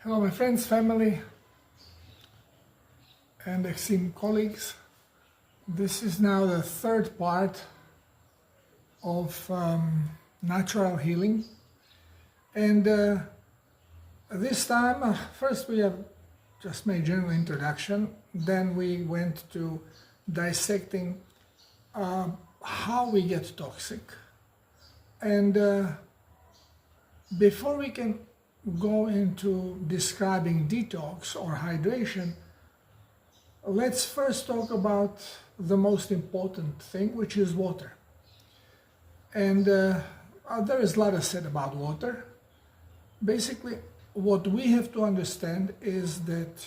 Hello my friends, family and esteemed colleagues. This is now the third part of natural healing, and this time first we have just made general introduction, then we went to dissecting how we get toxic, and before we can go into describing detox or hydration, let's first talk about the most important thing, which is water. And there is a lot said about water. Basically, what we have to understand is that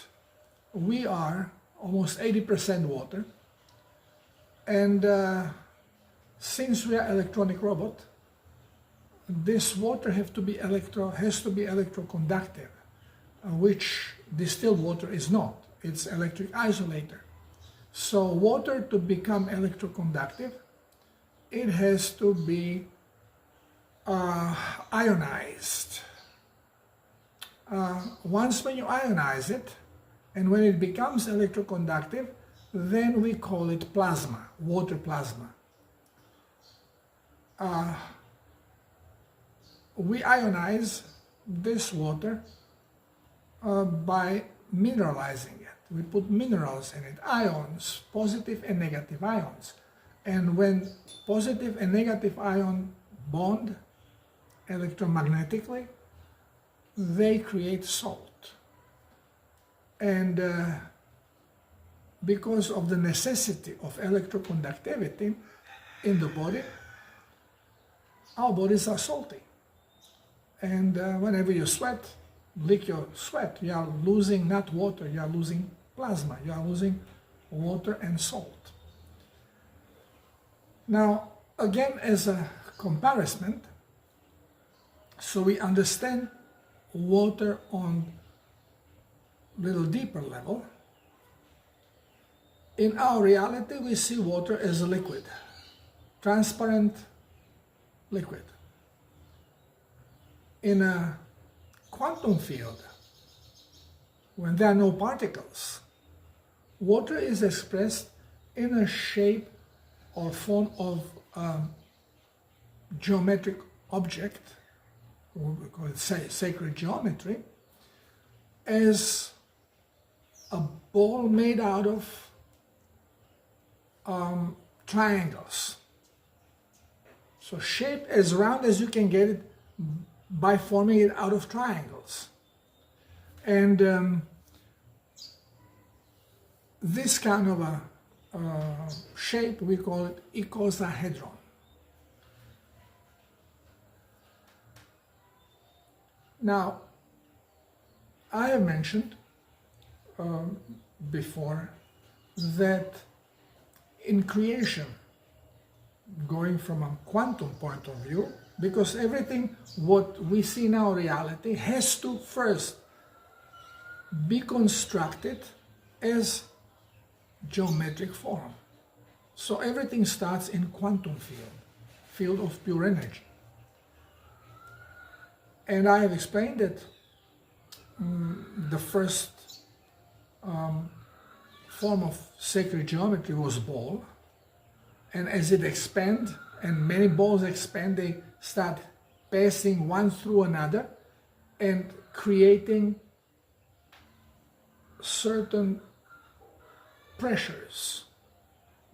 we are almost 80% water, and since we are electronic robot, this water has to be electroconductive, which distilled water is not. It's electric isolator. So water, to become electroconductive, it has to be ionized. Once when you ionize it, and when it becomes electroconductive, then we call it plasma, water plasma. We ionize this water by mineralizing it. We put minerals in it, ions, positive and negative ions. And when positive and negative ion bond electromagnetically, they create salt. And because of the necessity of electroconductivity in the body, our bodies are salty. And whenever you sweat, leak your sweat, you are losing not water, you are losing plasma, you are losing water and salt. Now, again, as a comparison, so we understand water on a little deeper level. In our reality, we see water as a liquid, transparent liquid. In a quantum field, when there are no particles, water is expressed in a shape or form of a geometric object, we call it sacred geometry, as a ball made out of triangles. So shape as round as you can get it by forming it out of triangles. And this kind of a shape, we call it icosahedron. Now, I have mentioned before that in creation, going from a quantum point of view, because everything what we see in our reality has to first be constructed as geometric form. So everything starts in quantum field of pure energy. And I have explained that the first form of sacred geometry was ball, and as it expands and many balls expand, they start passing one through another and creating certain pressures.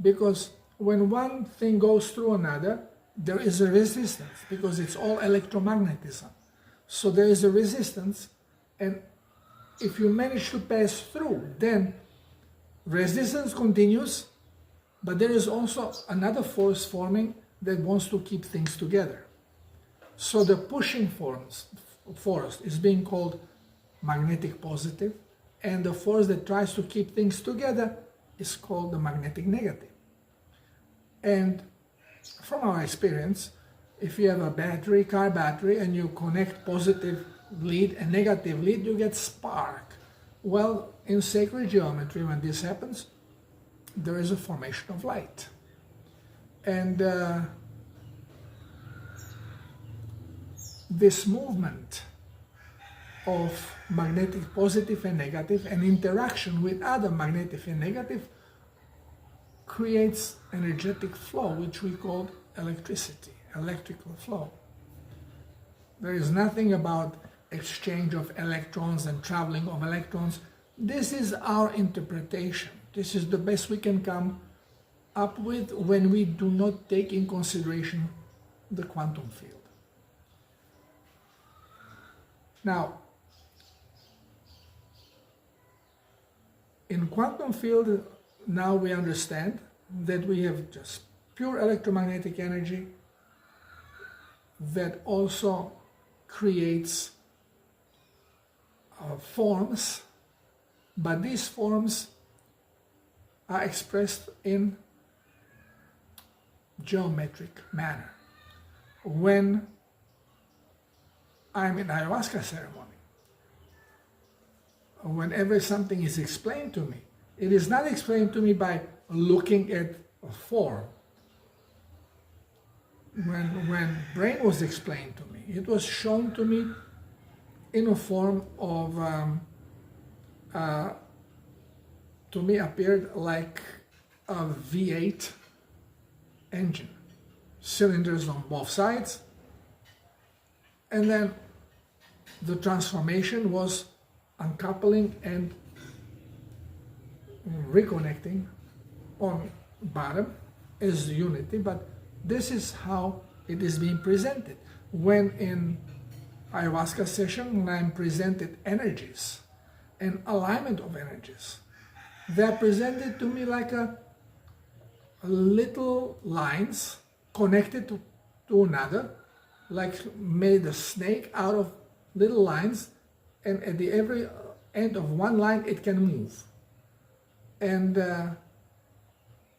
Because when one thing goes through another, there is a resistance, because it's all electromagnetism. So there is a resistance, and if you manage to pass through, then resistance continues, but there is also another force forming that wants to keep things together. So the pushing force is being called magnetic positive, and the force that tries to keep things together is called the magnetic negative. And from our experience, if you have a battery, car battery, and you connect positive lead and negative lead, you get spark. Well, in sacred geometry, when this happens, there is a formation of light. And this movement of magnetic positive and negative, and interaction with other magnetic and negative creates energetic flow, which we call electricity, electrical flow. There is nothing about exchange of electrons and traveling of electrons. This is our interpretation. This is the best we can come up with when we do not take in consideration the quantum field. Now, in quantum field, now we understand that we have just pure electromagnetic energy that also creates forms, but these forms are expressed in geometric manner. When I'm in ayahuasca ceremony, whenever something is explained to me, it is not explained to me by looking at a form. When brain was explained to me, it was shown to me in a form of, to me appeared like a V8 engine, cylinders on both sides, and then the transformation was uncoupling and reconnecting on bottom as unity, but this is how it is being presented. When in ayahuasca session, when I'm presented energies and alignment of energies, they're presented to me like a little lines connected to another, like made a snake out of little lines, and at the every end of one line it can move. And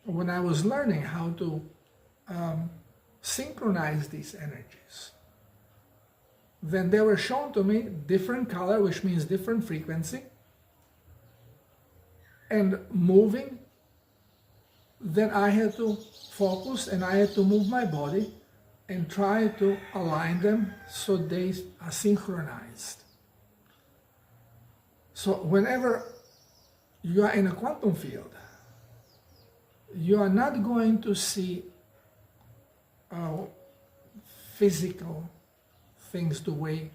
when I was learning how to synchronize these energies, then they were shown to me different color, which means different frequency, and moving. Then I had to focus and I had to move my body and try to align them so they are synchronized. So whenever you are in a quantum field, you are not going to see physical things the way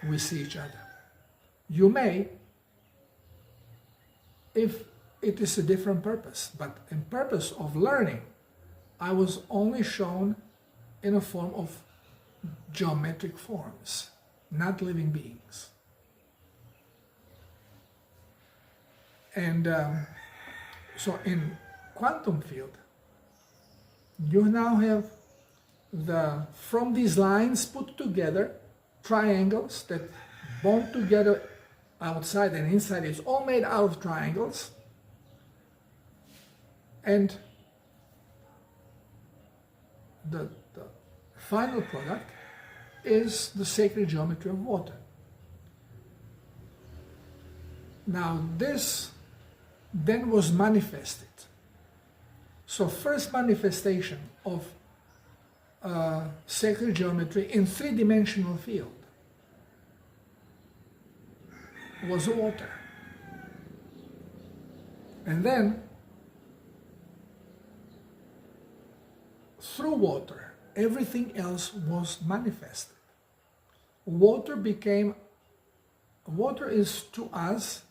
we see each other. You may, if it is a different purpose, but in purpose of learning, I was only shown in a form of geometric forms, not living beings. And so in quantum field, you now have from these lines put together triangles that bond together outside and inside. It's all made out of triangles. And the final product is the sacred geometry of water. Now this then was manifested. So first manifestation of sacred geometry in three-dimensional field was water. And then through water, everything else was manifested. Water is to us,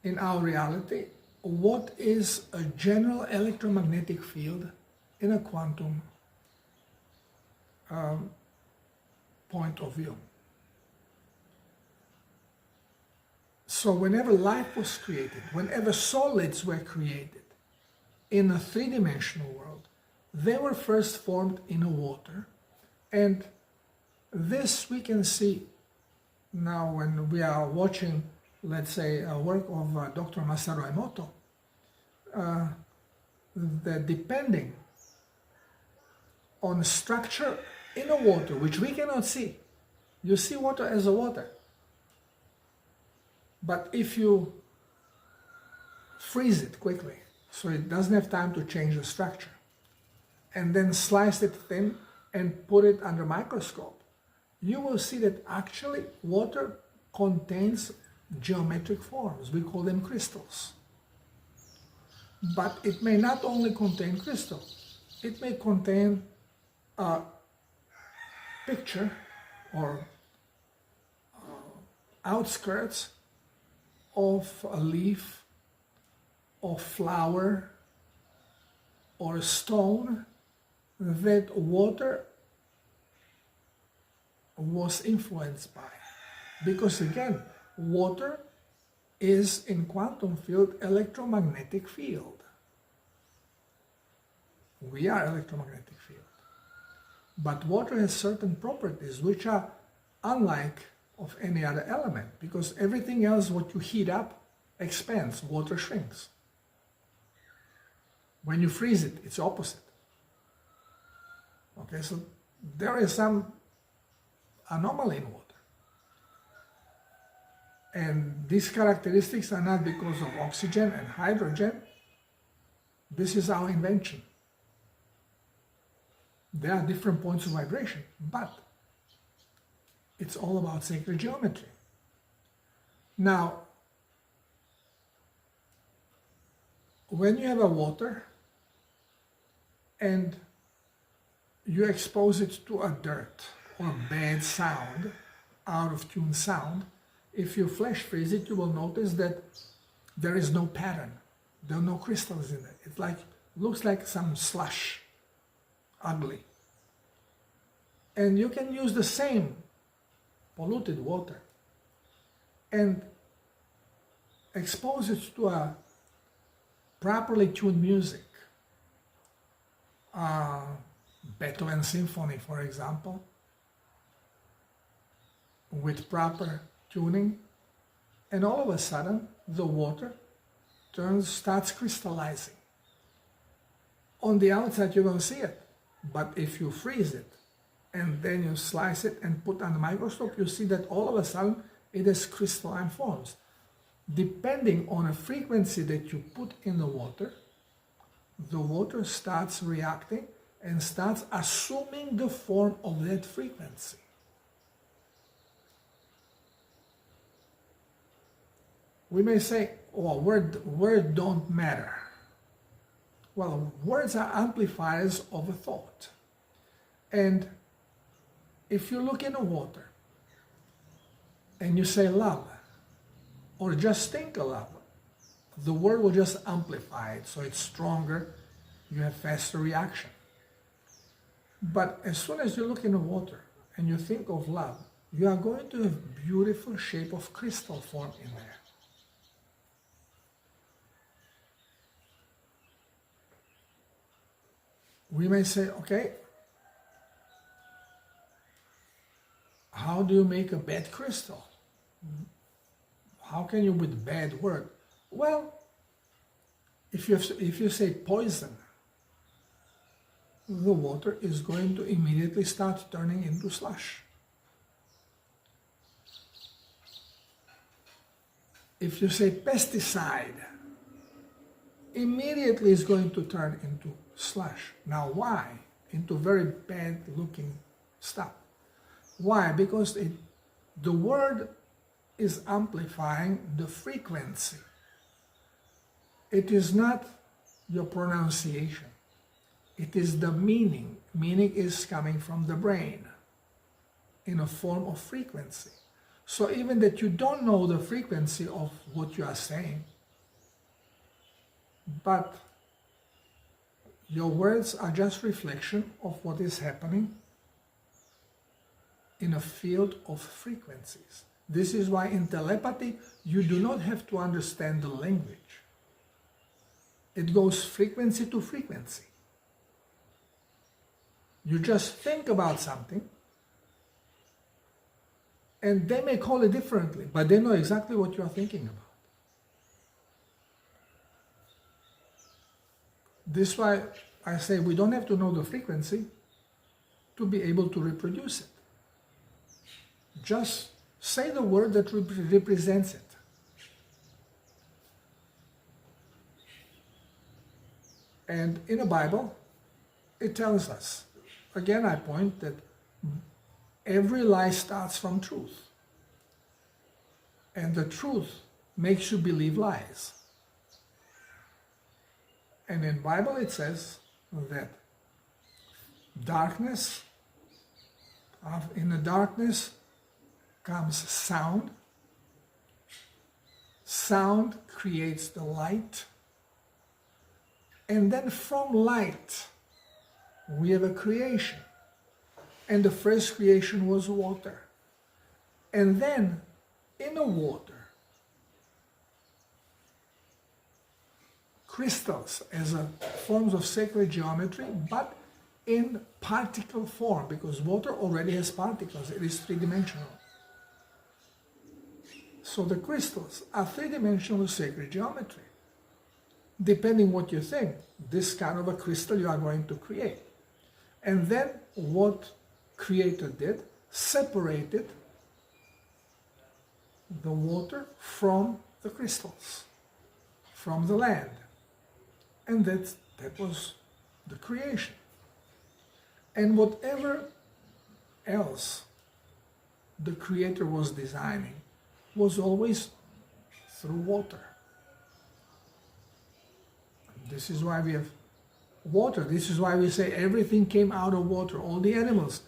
in our reality, what is a general electromagnetic field in a quantum point of view. So whenever life was created, whenever solids were created in a three-dimensional world, they were first formed in a water. And this we can see now when we are watching, let's say, a work of Dr. Masaru Emoto, that depending on structure in a water, which we cannot see, you see water as a water. But if you freeze it quickly, so it doesn't have time to change the structure, and then slice it thin and put it under microscope, you will see that actually water contains geometric forms. We call them crystals. But it may not only contain crystal, it may contain a picture or outskirts of a leaf or flower or stone that water was influenced by. Because again, water is in quantum field electromagnetic field. We are electromagnetic field. But water has certain properties which are unlike of any other element, because everything else what you heat up expands, water shrinks. When you freeze it, it's opposite. Okay, so there is some anomaly in water. And these characteristics are not because of oxygen and hydrogen. This is our invention. There are different points of vibration, but it's all about sacred geometry. Now, when you have a water and you expose it to a dirt or bad sound, out of tune sound, if you flash freeze it, you will notice that there is no pattern. There are no crystals in it. It looks like some slush, ugly. And you can use the same polluted water and expose it to a properly tuned music. Beethoven Symphony, for example, with proper tuning, and all of a sudden the water starts crystallizing. On the outside you don't see it, but if you freeze it and then you slice it and put on the microscope, you see that all of a sudden it has crystalline forms. Depending on a frequency that you put in the water starts reacting and starts assuming the form of that frequency. We may say, oh, words don't matter. Well, words are amplifiers of a thought. And if you look in the water and you say love, or just think of love, the word will just amplify it, so it's stronger, you have faster reaction. But as soon as you look in the water and you think of love, you are going to have beautiful shape of crystal form in there. We may say, okay, how do you make a bad crystal? How can you with bad word? Well, if you say poison, the water is going to immediately start turning into slush. If you say pesticide, immediately it's going to turn into slush. Now why? Into very bad looking stuff. Why? Because the word is amplifying the frequency. It is not your pronunciation. It is the meaning. Meaning is coming from the brain in a form of frequency. So even that you don't know the frequency of what you are saying, but your words are just reflection of what is happening in a field of frequencies. This is why in telepathy you do not have to understand the language. It goes frequency to frequency. You just think about something and they may call it differently, but they know exactly what you are thinking about. This is why I say we don't have to know the frequency to be able to reproduce it. Just say the word that represents it. And in the Bible, it tells us, again I point that every lie starts from truth. And the truth makes you believe lies. And in the Bible it says that in the darkness comes sound. Sound creates the light. And then from light, we have a creation. And the first creation was water. And then, in the water, crystals as forms of sacred geometry, but in particle form, because water already has particles. It is three-dimensional. So the crystals are three-dimensional sacred geometry. Depending what you think, this kind of a crystal you are going to create. And then what Creator did, separated the water from the crystals, from the land. And that was the creation. And whatever else the Creator was designing was always through water. This is why we have water. This is why we say everything came out of water. All the animals,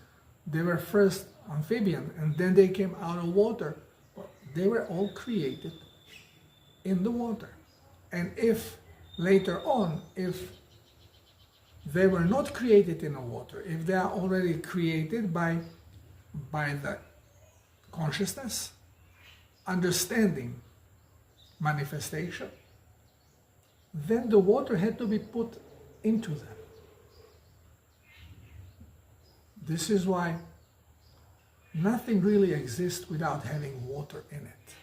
they were first amphibian and then they came out of water. They were all created in the water. And if later on, if they were not created in the water, if they are already created by the consciousness, understanding, manifestation, then the water had to be put into them. This is why nothing really exists without having water in it.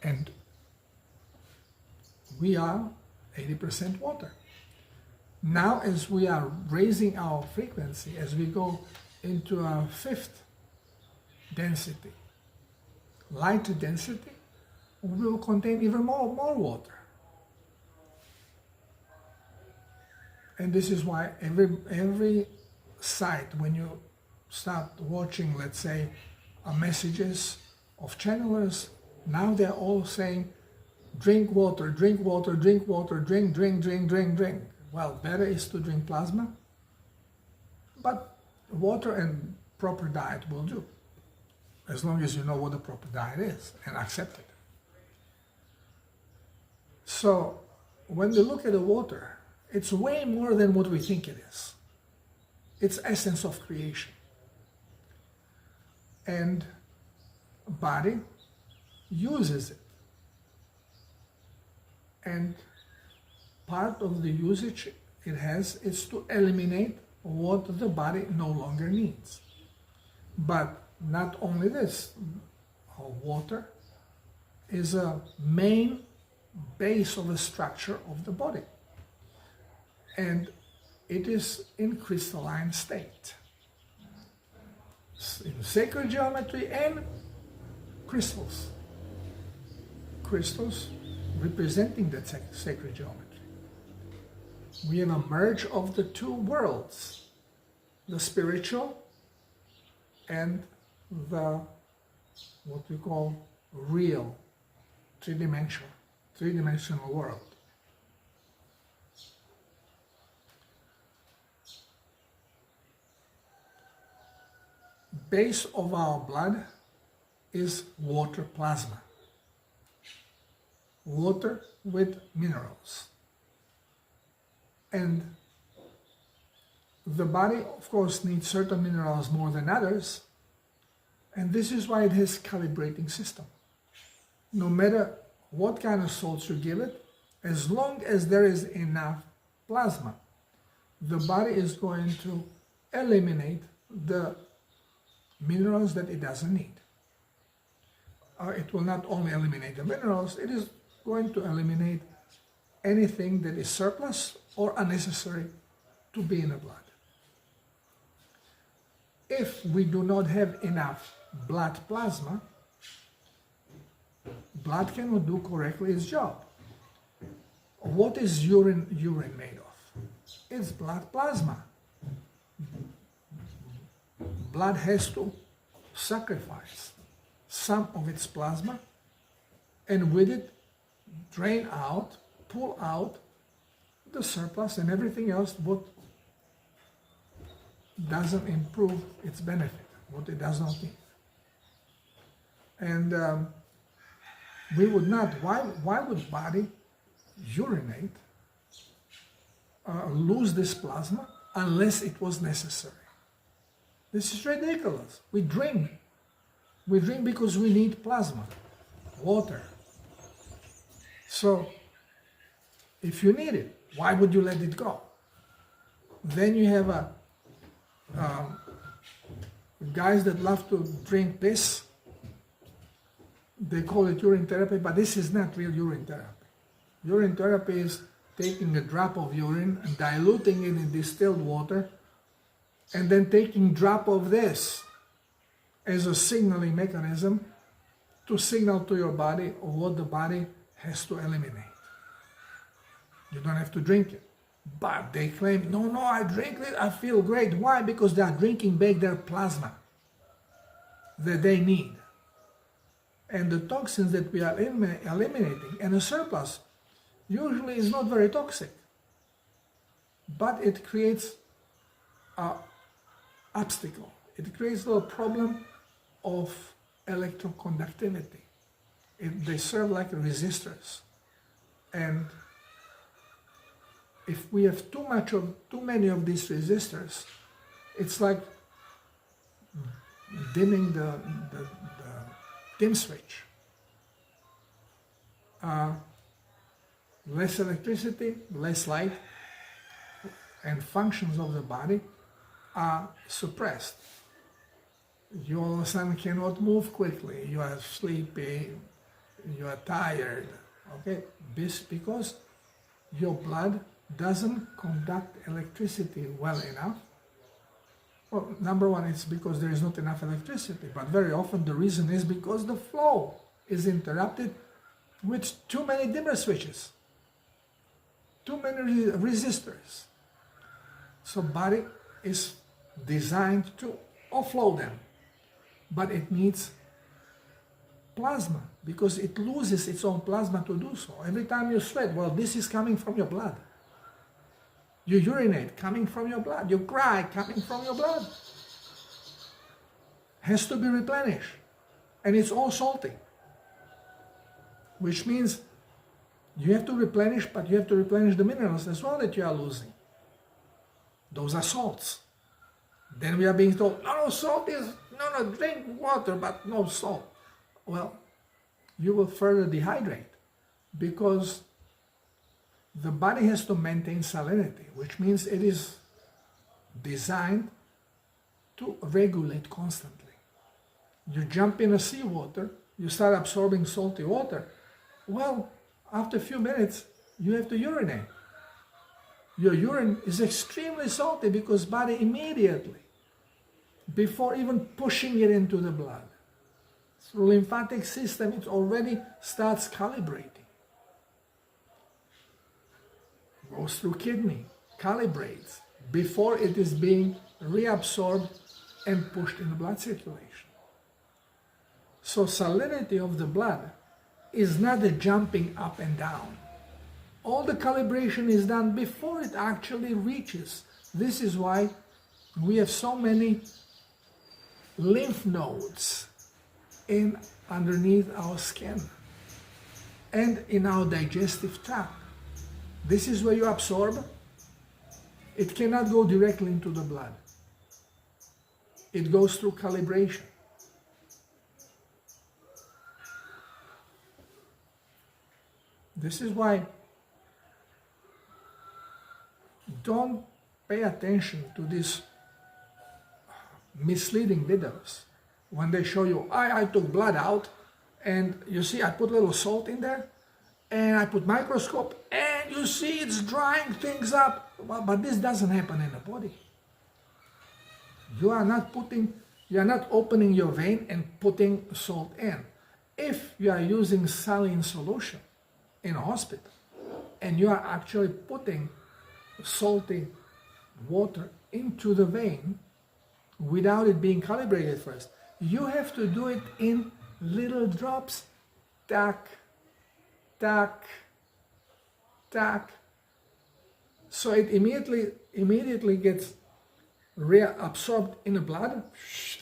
And we are 80% water. Now, as we are raising our frequency, as we go into our fifth density, light density, we will contain even more water. And this is why every site, when you start watching, let's say, messages of channelers, now they're all saying, drink water, drink water, drink water, drink, drink, drink, drink, drink. Well, better is to drink plasma, but water and proper diet will do, as long as you know what the proper diet is and accept it. So, when we look at the water, it's way more than what we think it is. It's essence of creation. And body uses it. And part of the usage it has is to eliminate what the body no longer needs. But not only this, water is a main base of the structure of the body. And it is in crystalline state. In sacred geometry and crystals. Crystals representing that sacred geometry. We have a merge of the two worlds, the spiritual and the, what we call, real, three-dimensional world. Base of our blood is water plasma. Water with minerals. And the body, of course, needs certain minerals more than others, and this is why it has calibrating system. No matter what kind of salts you give it, as long as there is enough plasma, the body is going to eliminate the minerals that it doesn't need. It will not only eliminate the minerals, it is going to eliminate anything that is surplus or unnecessary to be in the blood. If we do not have enough blood plasma, blood cannot do correctly its job. What is urine made of? It's blood plasma. blood has to sacrifice some of its plasma and with it drain out, pull out the surplus and everything else what doesn't improve its benefit, what it does not need. And we would not, why would body urinate, lose this plasma unless it was necessary? This is ridiculous. We drink. We drink because we need plasma, water. So, if you need it, why would you let it go? Then you have guys that love to drink piss. They call it urine therapy, but this is not real urine therapy. Urine therapy is taking a drop of urine and diluting it in distilled water and then taking drop of this as a signaling mechanism to signal to your body what the body has to eliminate. You don't have to drink it. But they claim, no, I drink it, I feel great. Why? Because they are drinking back their plasma that they need. And the toxins that we are eliminating, and the surplus, usually is not very toxic. But it creates an obstacle. It creates a little problem of electroconductivity. They serve like resistors. And if we have too many of these resistors, it's like dimming the dim switch. Less electricity, less light, and functions of the body are suppressed. You all of a sudden cannot move quickly. You are sleepy. You are tired. Okay, this because your blood doesn't conduct electricity well enough. Well, number one, it's because there is not enough electricity, but very often the reason is because the flow is interrupted with too many dimmer switches, too many resistors. So body is designed to offload them, but it needs plasma because it loses its own plasma to do so. Every time you sweat, well, this is coming from your blood. You urinate, coming from your blood. You cry, coming from your blood. Has to be replenished. And it's all salty. Which means you have to replenish, but you have to replenish the minerals as well that you are losing. Those are salts. Then we are being told, no, salt is, no, drink water, but no salt. Well, you will further dehydrate because the body has to maintain salinity, which means it is designed to regulate constantly. You jump in a seawater, you start absorbing salty water. Well, after a few minutes, you have to urinate. Your urine is extremely salty because body immediately, before even pushing it into the blood, through lymphatic system, it already starts calibrating. Goes through kidney, calibrates, before it is being reabsorbed and pushed in the blood circulation. So salinity of the blood is not a jumping up and down. All the calibration is done before it actually reaches. This is why we have so many lymph nodes underneath our skin and in our digestive tract. This is where you absorb. It cannot go directly into the blood. It goes through calibration. This is why don't pay attention to these misleading videos when they show you, I took blood out and you see I put a little salt in there and I put microscope and you see it's drying things up. Well, but this doesn't happen in the body. You are not opening your vein and putting salt in. If you are using saline solution in a hospital and you are actually putting salty water into the vein, without it being calibrated first. You have to do it in little drops. Tack, tack, tack. So it immediately gets reabsorbed in the blood.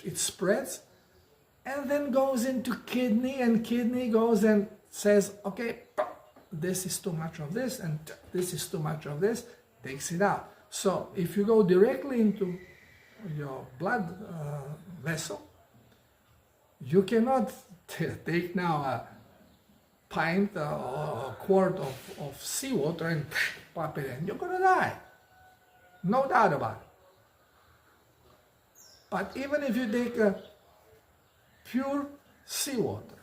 It spreads and then goes into kidney, and kidney goes and says, okay, this is too much of this and this is too much of this, takes it out. So if you go directly into your blood vessel, you cannot take now a pint or a quart of seawater and pop it in. You're gonna die, no doubt about it. But even if you take a pure seawater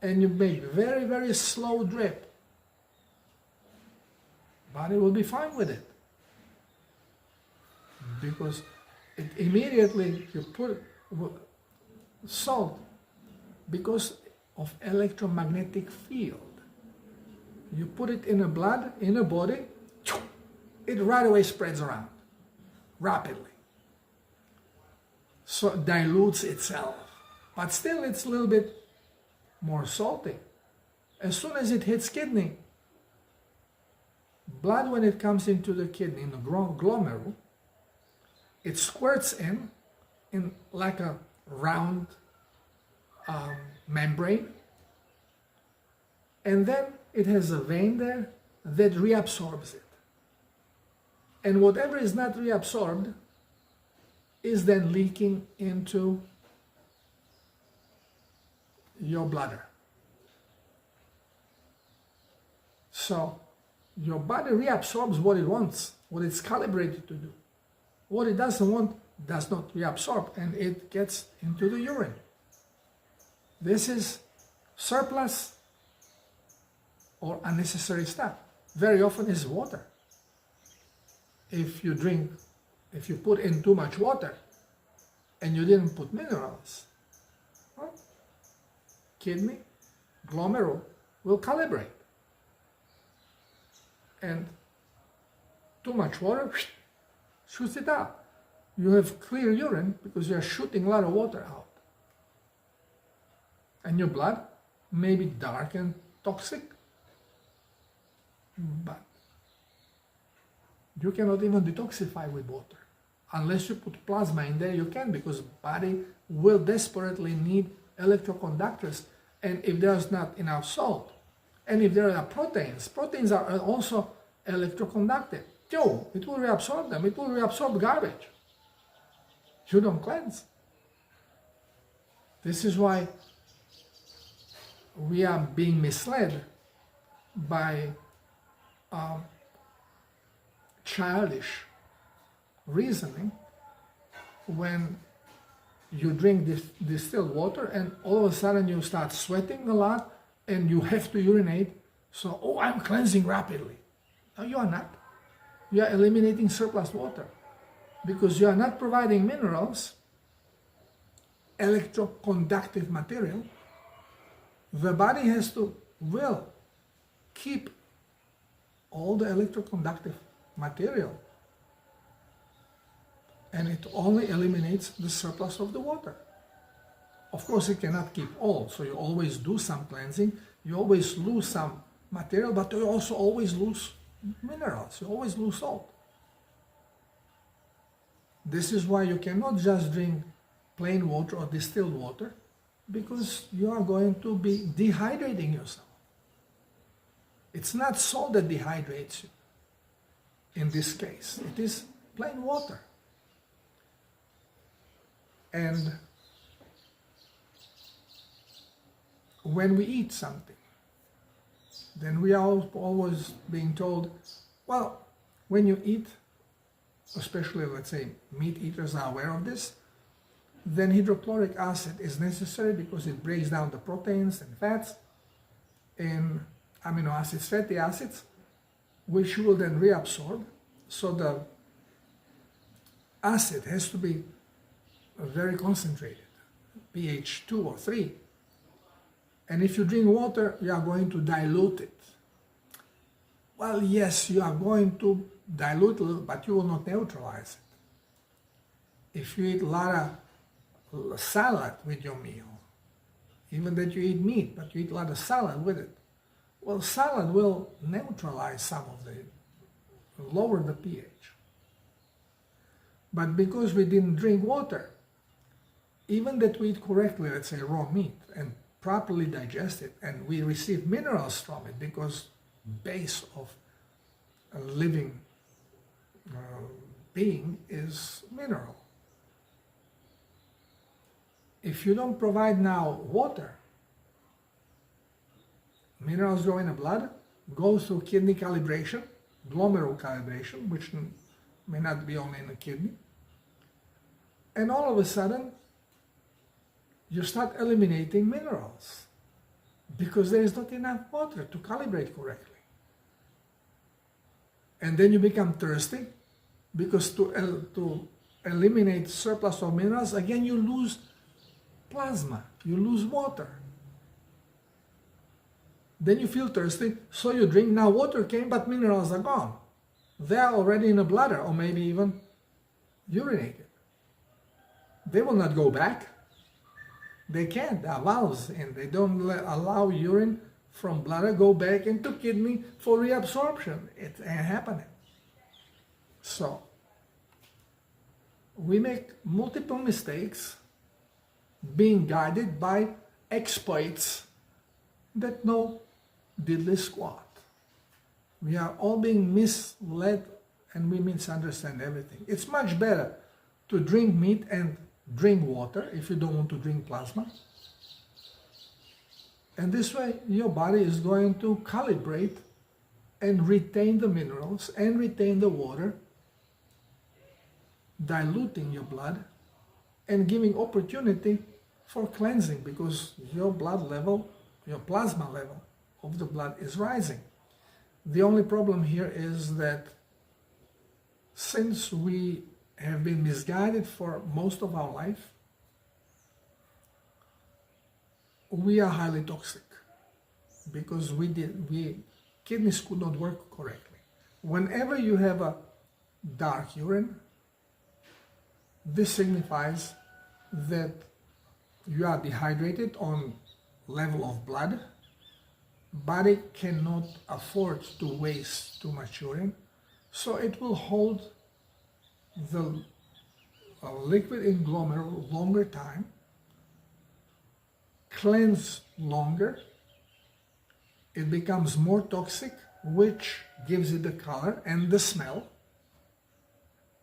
and you make very, very slow drip, body will be fine with it. Because it immediately, you put salt, because of electromagnetic field. You put it in the blood, in the body, it right away spreads around, rapidly. So it dilutes itself. But still it's a little bit more salty. As soon as it hits kidney, blood, when it comes into the kidney, in the glomerule, it squirts in like a round membrane, and then it has a vein there that reabsorbs it. And whatever is not reabsorbed is then leaking into your bladder. So your body reabsorbs what it wants, what it's calibrated to do. What it doesn't want does not reabsorb, and it gets into the urine. This is surplus or unnecessary stuff. Very often is water. If you put in too much water and you didn't put minerals, well, kidney, glomerule will calibrate. And too much water shoots it out. You have clear urine because you are shooting a lot of water out. And your blood may be dark and toxic, but you cannot even detoxify with water. Unless you put plasma in there, you can, because body will desperately need electroconductors. And if there's not enough salt, and if there are proteins are also electroconductive. It will reabsorb them. It will reabsorb garbage. You don't cleanse. This is why we are being misled by childish reasoning when you drink this distilled water and all of a sudden you start sweating a lot and you have to urinate. So, oh, I'm cleansing rapidly. No, you are not. You are eliminating surplus water because you are not providing minerals, electroconductive material. The body will keep all the electroconductive material, and it only eliminates the surplus of the water. Of course, it cannot keep all, so you always do some cleansing, you always lose some material, but you also always lose minerals, you always lose salt. This is why you cannot just drink plain water or distilled water, because you are going to be dehydrating yourself. It's not salt that dehydrates you. In this case, it is plain water. And when we eat something, then we are always being told, well, when you eat, especially, let's say, meat eaters are aware of this, then hydrochloric acid is necessary because it breaks down the proteins and fats in amino acids, fatty acids, which you will then reabsorb. So the acid has to be very concentrated, pH 2 or 3. And if you drink water, you are going to dilute it. Well, yes, you are going to dilute a little, but you will not neutralize if you eat a lot of salad with your meal, even that you eat meat, but you eat a lot of salad with it, well, salad will neutralize some of the, lower the pH. But because we didn't drink water, even that we eat correctly, let's say raw meat, and properly digest it, and we receive minerals from it, because base of a living being is mineral. If you don't provide now water, minerals go in the blood, go through kidney calibration, glomerular calibration, which may not be only in the kidney, and all of a sudden you start eliminating minerals because there is not enough water to calibrate correctly. And then you become thirsty because to eliminate surplus of minerals, again you lose plasma, you lose water. Then you feel thirsty, so you drink. Now water came, but minerals are gone. They are already in the bladder, or maybe even urinated. They will not go back. They can't. There are valves, and they don't allow urine from bladder go back into kidney for reabsorption. It ain't happening. So we make multiple mistakes being guided by experts that know diddly squat. We are all being misled and we misunderstand everything. It's much better to drink meat and drink water if you don't want to drink plasma. And this way your body is going to calibrate and retain the minerals and retain the water, diluting your blood and giving opportunity for cleansing, because your blood level, your plasma level of the blood is rising. The only problem here is that since we have been misguided for most of our life, we are highly toxic because kidneys could not work correctly. Whenever you have a dark urine, this signifies that you are dehydrated on level of blood. Body cannot afford to waste too much urine, so it will hold the liquid in glomerule longer time, cleanse longer, it becomes more toxic, which gives it the color and the smell.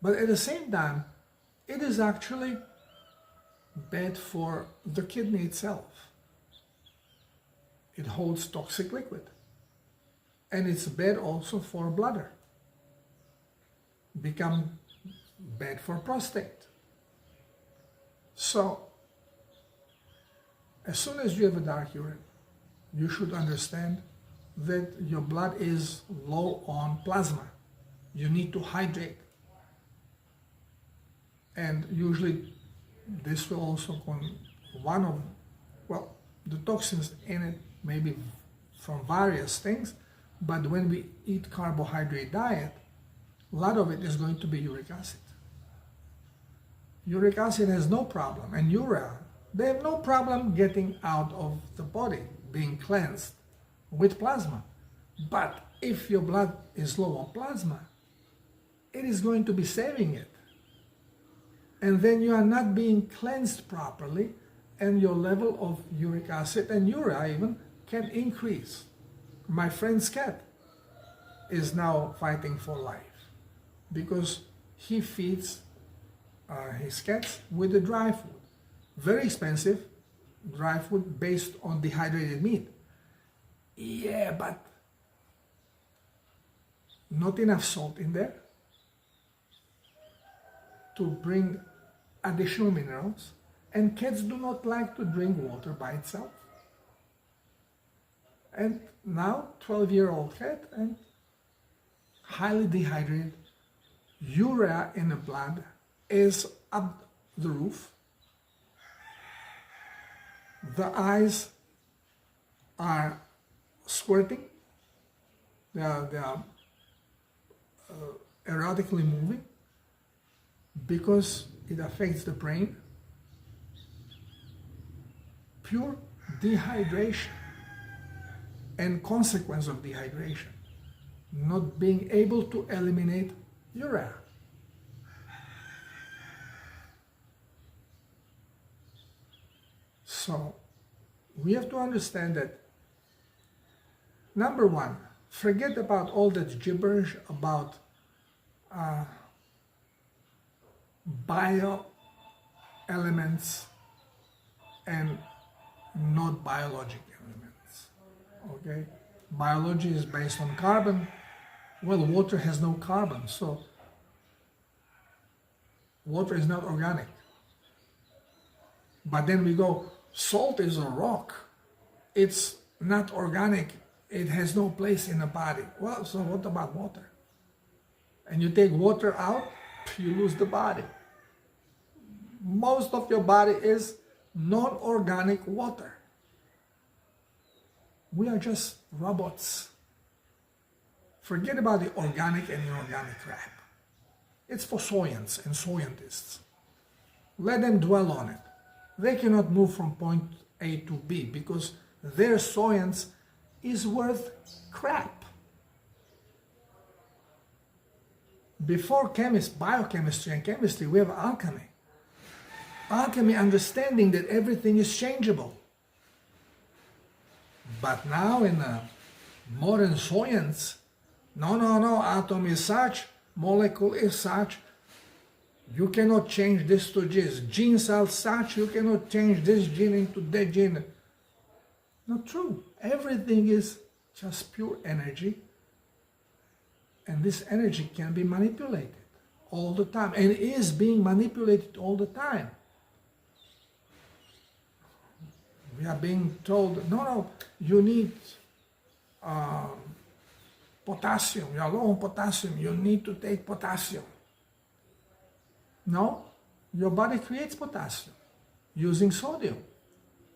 But at the same time, it is actually bad for the kidney itself. It holds toxic liquid. And it's bad also for bladder. Become bad for prostate. So, as soon as you have a dark urine, you should understand that your blood is low on plasma. You need to hydrate. And usually this will also the toxins in it may be from various things, but when we eat carbohydrate diet, a lot of it is going to be uric acid. Uric acid has no problem, and urea, they have no problem getting out of the body, being cleansed with plasma. But if your blood is low on plasma, it is going to be saving it. And then you are not being cleansed properly, and your level of uric acid and urea even can increase. My friend's cat is now fighting for life because he feeds his cats with the dry food. Very expensive dry food based on dehydrated meat. Yeah, but not enough salt in there to bring additional minerals, and cats do not like to drink water by itself. And now 12-year-old cat and highly dehydrated, urea in the blood is up the roof. The eyes are squirting, they are erratically moving, because it affects the brain. Pure dehydration and consequence of dehydration, not being able to eliminate urea. So we have to understand that, number one, forget about all that gibberish about bio elements and not biologic elements. Okay? Biology is based on carbon. Well, water has no carbon, so water is not organic. But then we go, salt is a rock. It's not organic. It has no place in the body. Well, so what about water? And you take water out, you lose the body. Most of your body is non-organic water. We are just robots. Forget about the organic and inorganic crap. It's for science and scientists. Let them dwell on it. They cannot move from point A to B because their science is worth crap. Before biochemistry and chemistry, we have alchemy. Alchemy, understanding that everything is changeable. But now in modern science, no, atom is such, molecule is such, you cannot change this to this. Genes are such, you cannot change this gene into that gene. Not true. Everything is just pure energy. And this energy can be manipulated all the time. And is being manipulated all the time. We are being told, no, you need potassium. You are low on potassium. You need to take potassium. No, your body creates potassium using sodium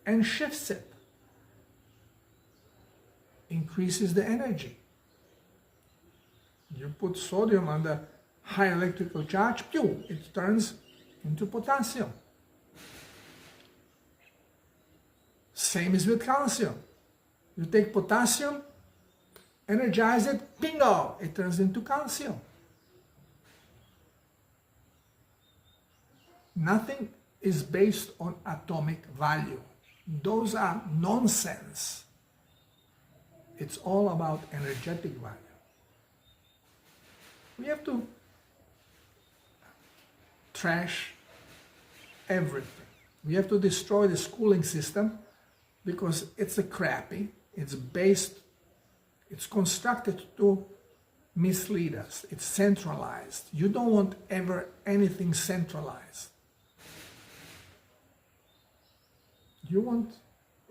and shifts it. Increases the energy. You put sodium under high electrical charge, pew, it turns into potassium. Same is with calcium. You take potassium, energize it, bingo, it turns into calcium. Nothing is based on atomic value. Those are nonsense. It's all about energetic value. We have to trash everything. We have to destroy the schooling system because it's a crappy, it's constructed to mislead us. It's centralized. You don't want ever anything centralized. You want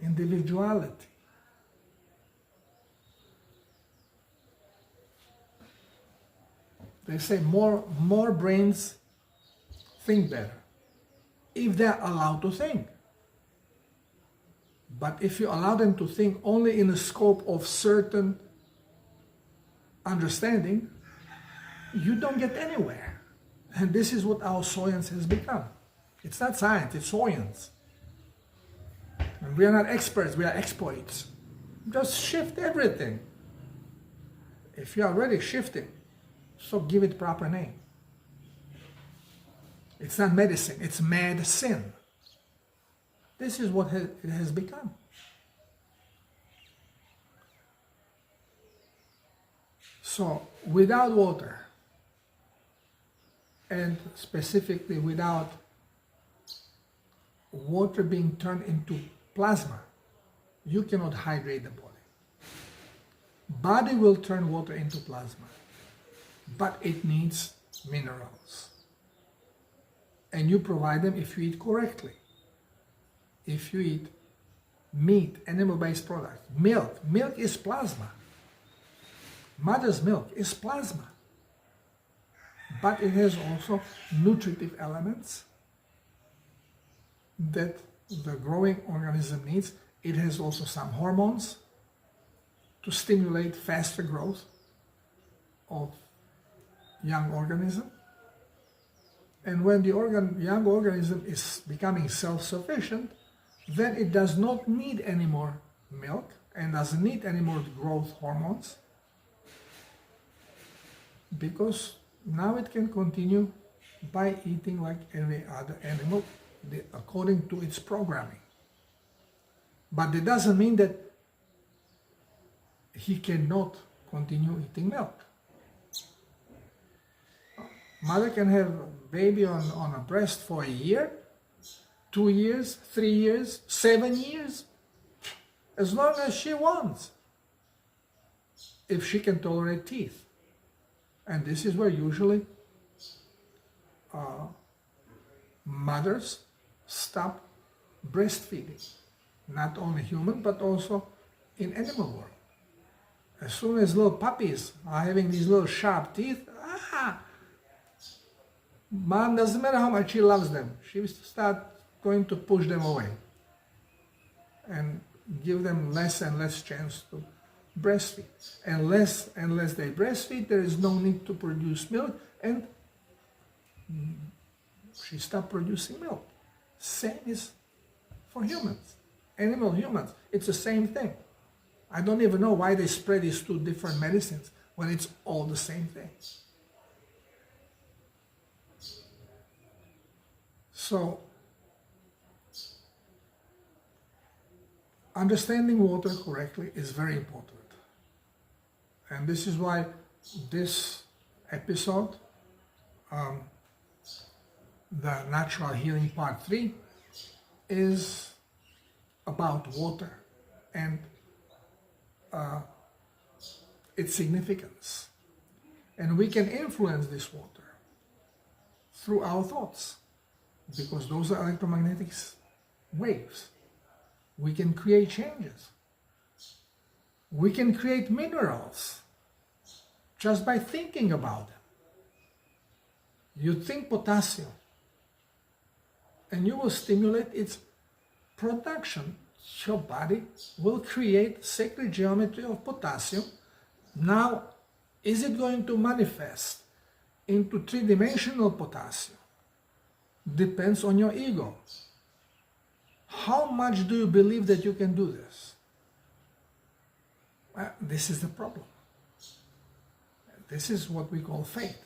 individuality. They say more brains think better, if they're allowed to think. But if you allow them to think only in the scope of certain understanding, you don't get anywhere. And this is what our science has become. It's not science, it's science. And we are not experts, we are exploits. Just shift everything. If you are already shifting, so give it proper name. It's not medicine, it's medicine. This is what it has become. So, without water, and specifically without water being turned into plasma, you cannot hydrate the body. Body will turn water into plasma, but it needs minerals. And you provide them if you eat correctly. If you eat meat, animal-based products, milk is plasma. Mother's milk is plasma. But it has also nutritive elements that the growing organism needs. It has also some hormones to stimulate faster growth of young organism. And when the young organism is becoming self-sufficient, then it does not need any more milk and doesn't need any more growth hormones, because now it can continue by eating like any other animal according to its programming. But it doesn't mean that he cannot continue eating milk. Mother can have a baby on a breast for a year, 2 years, 3 years, 7 years, as long as she wants, if she can tolerate teeth. And this is where usually mothers stop breastfeeding, not only human but also in animal world. As soon as little puppies are having these little sharp teeth, mom, doesn't matter how much she loves them, she will start going to push them away and give them less and less chance to breastfeed. And less they breastfeed, there is no need to produce milk, and she stopped producing milk. Same is for humans, animal humans. It's the same thing. I don't even know why they spread these two different medicines when it's all the same thing. So, understanding water correctly is very important. And this is why this episode, the Natural Healing Part 3, is about water and its significance. And we can influence this water through our thoughts, because those are electromagnetic waves. We can create changes. We can create minerals just by thinking about them. You think potassium, and you will stimulate its production. Your body will create sacred geometry of potassium. Now, is it going to manifest into three-dimensional potassium? Depends on your ego. How much do you believe that you can do this? Well, this is the problem. This is what we call faith.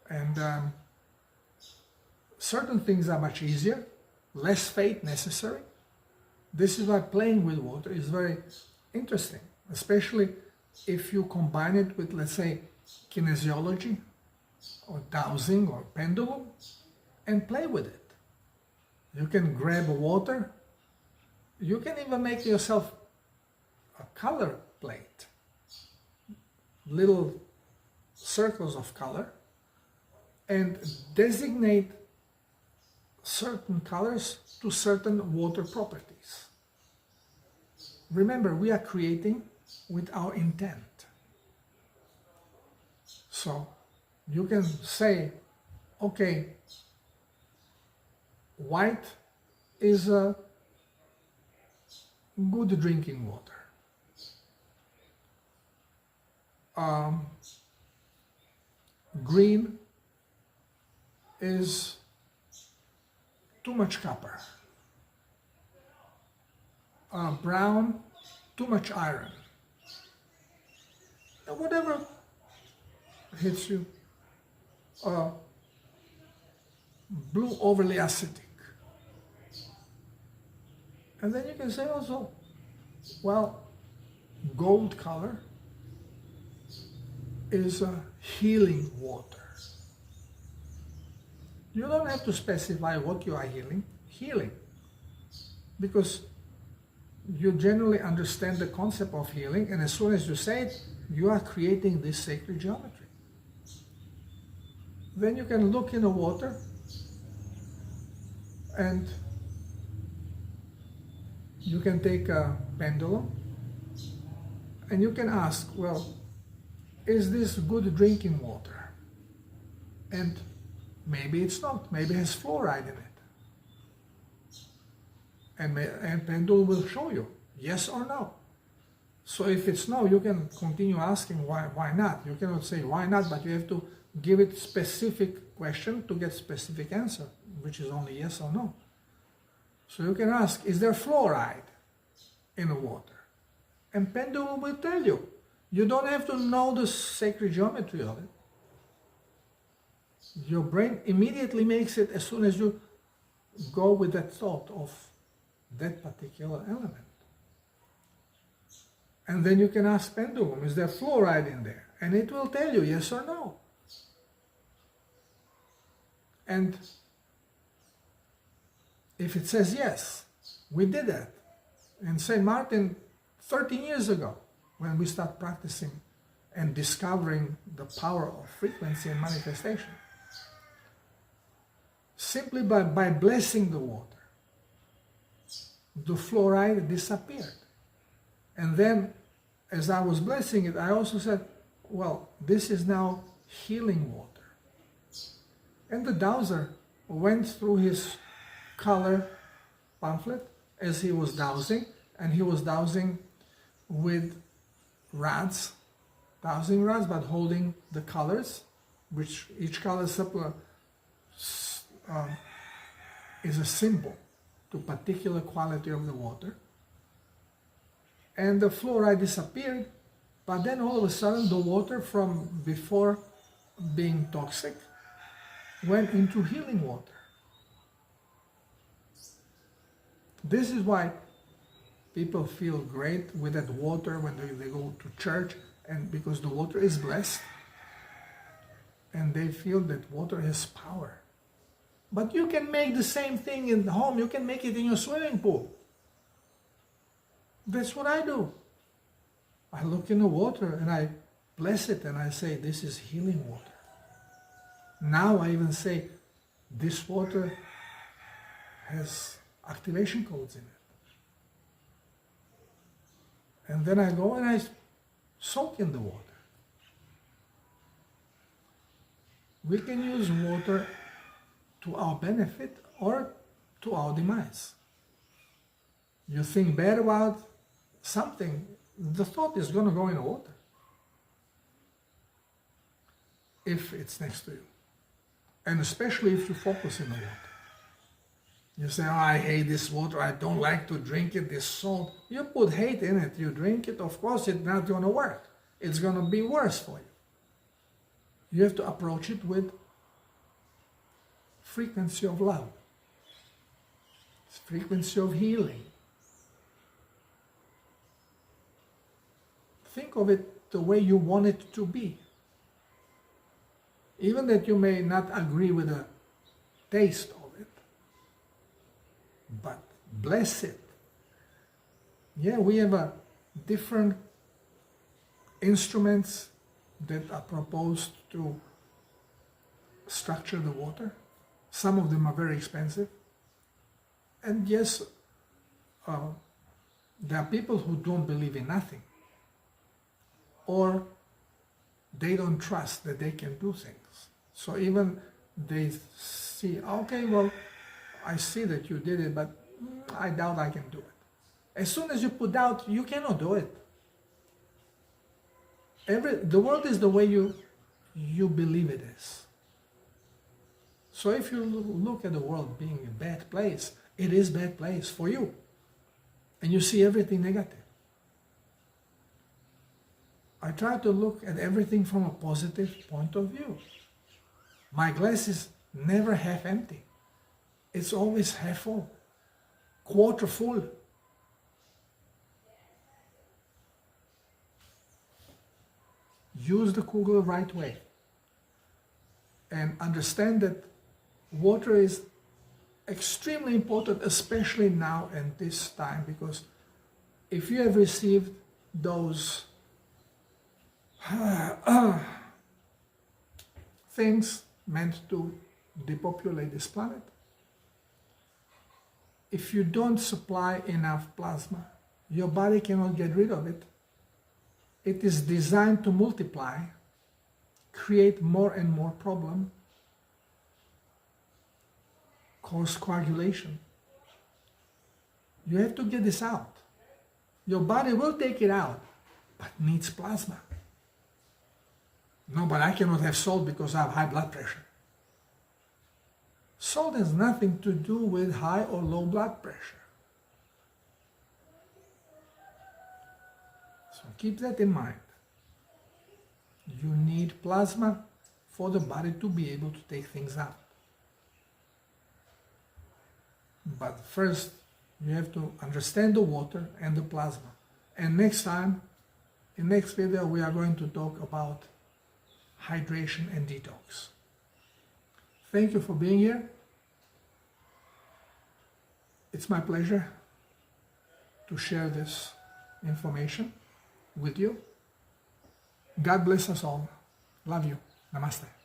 And certain things are much easier, less faith necessary. This is why playing with water is very interesting, especially if you combine it with, let's say, kinesiology or dowsing or pendulum and play with it. You can grab water. You can even make yourself a color plate, little circles of color, and designate certain colors to certain water properties. Remember, we are creating with our intent. So you can say, okay, white is a good drinking water. Green is too much copper. Brown, too much iron. And whatever hits you. Blue, overly acidic. And then you can say also, well, gold color is a healing water. You don't have to specify what you are healing, because you generally understand the concept of healing, and as soon as you say it, you are creating this sacred geometry. Then you can look in the water and you can take a pendulum and you can ask, well, is this good drinking water? And maybe it's not. Maybe it has fluoride in it. And pendulum will show you, yes or no. So if it's no, you can continue asking why not. You cannot say why not, but you have to give it specific question to get specific answer, which is only yes or no. So you can ask, is there fluoride in the water? And pendulum will tell you. You don't have to know the sacred geometry of it. Your brain immediately makes it as soon as you go with that thought of that particular element. And then you can ask pendulum, is there fluoride in there? And it will tell you yes or no. And if it says yes, we did that in St. Martin 13 years ago when we start practicing and discovering the power of frequency and manifestation. Simply by blessing the water, the fluoride disappeared. And then, as I was blessing it, I also said, well, this is now healing water. And the dowser went through his color pamphlet as he was dowsing, and he was dowsing with rods, dowsing rods, but holding the colors, which each color is a symbol to particular quality of the water. And the fluoride disappeared, but then all of a sudden the water from before being toxic went into healing water. This is why people feel great with that water when they go to church, and because the water is blessed and they feel that water has power. But you can make the same thing in the home. You can make it in your swimming pool. That's what I do. I look in the water and I bless it and I say, this is healing water. Now I even say, this water has activation codes in it. And then I go and I soak in the water. We can use water to our benefit or to our demise. You think bad about something, the thought is going to go in the water. If it's next to you. And especially if you focus in the water. You say, oh, I hate this water, I don't like to drink it, this salt. You put hate in it, you drink it, of course it's not going to work. It's going to be worse for you. You have to approach it with frequency of love, frequency of healing. Think of it the way you want it to be. Even that you may not agree with the taste of it, but bless it. Yeah, we have a different instruments that are proposed to structure the water. Some of them are very expensive. And yes, there are people who don't believe in nothing. Or they don't trust that they can do things. So even they see, okay, well, I see that you did it, but I doubt I can do it. As soon as you put doubt, you cannot do it. The world is the way you believe it is. So if you look at the world being a bad place, it is a bad place for you. And you see everything negative. I try to look at everything from a positive point of view. My glass is never half empty. It's always half full, quarter full. Use the kugel right way. And understand that water is extremely important, especially now and this time, because if you have received those things meant to depopulate this planet, if you don't supply enough plasma, your body cannot get rid of it. It is designed to multiply, create more and more problem, cause coagulation. You have to get this out. Your body will take it out, but needs plasma. No, but I cannot have salt because I have high blood pressure. Salt has nothing to do with high or low blood pressure. So keep that in mind. You need plasma for the body to be able to take things out. But first, you have to understand the water and the plasma. And next time, in next video, we are going to talk about hydration and detox. Thank you for being here. It's my pleasure to share this information with you. God bless us all. Love you. Namaste.